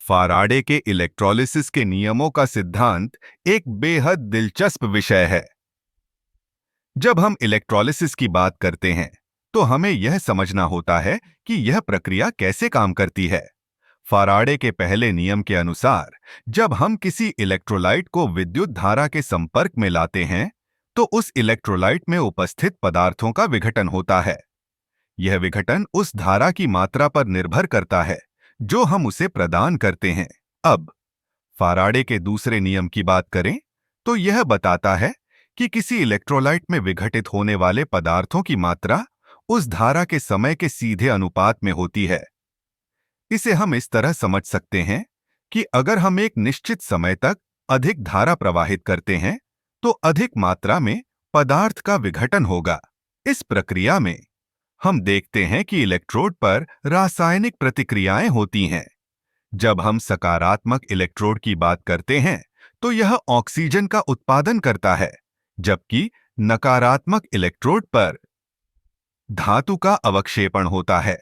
फाराडे के इलेक्ट्रोलिसिस के नियमों का सिद्धांत एक बेहद दिलचस्प विषय है। जब हम इलेक्ट्रोलिसिस की बात करते हैं, तो हमें यह समझना होता है कि यह प्रक्रिया कैसे काम करती है। फाराडे के पहले नियम के अनुसार, जब हम किसी इलेक्ट्रोलाइट को विद्युत धारा के संपर्क में लाते हैं, तो उस इलेक्ट्रोलाइट में उपस्थित पदार्थों का विघटन होता है। यह विघटन उस धारा की मात्रा पर निर्भर करता है जो हम उसे प्रदान करते हैं। अब फाराडे के दूसरे नियम की बात करें, तो यह बताता है कि किसी इलेक्ट्रोलाइट में विघटित होने वाले पदार्थों की मात्रा उस धारा के समय के सीधे अनुपात में होती है। इसे हम इस तरह समझ सकते हैं कि अगर हम एक निश्चित समय तक अधिक धारा प्रवाहित करते हैं, तो अधिक मात्रा में पदार्थ का विघटन होगा। इस प्रक्रिया में हम देखते हैं कि इलेक्ट्रोड पर रासायनिक प्रतिक्रियाएं होती हैं। जब हम सकारात्मक इलेक्ट्रोड की बात करते हैं, तो यह ऑक्सीजन का उत्पादन करता है, जबकि नकारात्मक इलेक्ट्रोड पर धातु का अवक्षेपण होता है।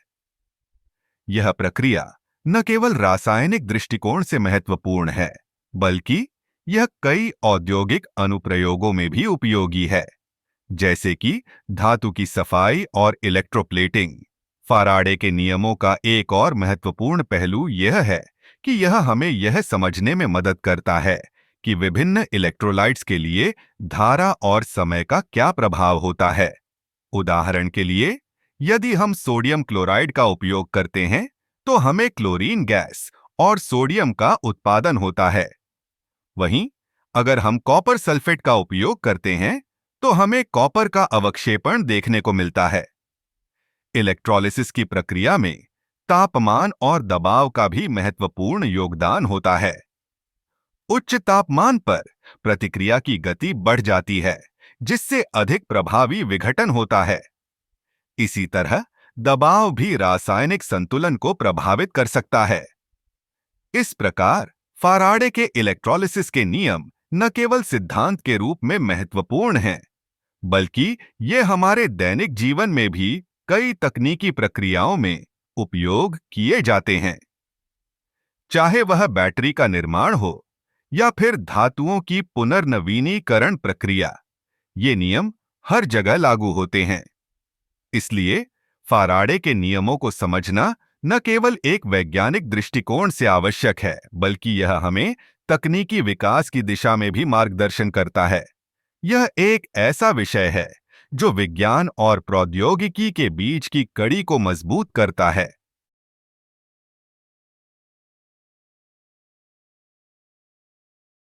यह प्रक्रिया न केवल रासायनिक दृष्टिकोण से महत्वपूर्ण है, बल्कि यह कई औद्योगिक अनुप्रयोगों में भी उपयोगी है, जैसे कि धातु की सफाई और इलेक्ट्रोप्लेटिंग। फाराडे के नियमों का एक और महत्वपूर्ण पहलू यह है कि यह हमें यह समझने में मदद करता है कि विभिन्न इलेक्ट्रोलाइट्स के लिए धारा और समय का क्या प्रभाव होता है। उदाहरण के लिए, यदि हम सोडियम क्लोराइड का उपयोग करते हैं, तो हमें क्लोरीन गैस और सोडियम का उत्पादन होता है। वहीं अगर हम कॉपर सल्फेट का उपयोग करते हैं, तो हमें कॉपर का अवक्षेपण देखने को मिलता है। इलेक्ट्रोलिसिस की प्रक्रिया में तापमान और दबाव का भी महत्वपूर्ण योगदान होता है। उच्च तापमान पर प्रतिक्रिया की गति बढ़ जाती है, जिससे अधिक प्रभावी विघटन होता है। इसी तरह दबाव भी रासायनिक संतुलन को प्रभावित कर सकता है। इस प्रकार फाराडे के इलेक्ट्रोलिसिस के नियम न केवल सिद्धांत के रूप में महत्वपूर्ण हैं, बल्कि ये हमारे दैनिक जीवन में भी कई तकनीकी प्रक्रियाओं में उपयोग किए जाते हैं। चाहे वह बैटरी का निर्माण हो या फिर धातुओं की पुनर्नवीनीकरण प्रक्रिया, ये नियम हर जगह लागू होते हैं। इसलिए फाराडे के नियमों को समझना न केवल एक वैज्ञानिक दृष्टिकोण से आवश्यक है, बल्कि यह हमें तकनीकी विकास की दिशा में भी मार्गदर्शन करता है। यह एक ऐसा विषय है जो विज्ञान और प्रौद्योगिकी के बीच की कड़ी को मजबूत करता है।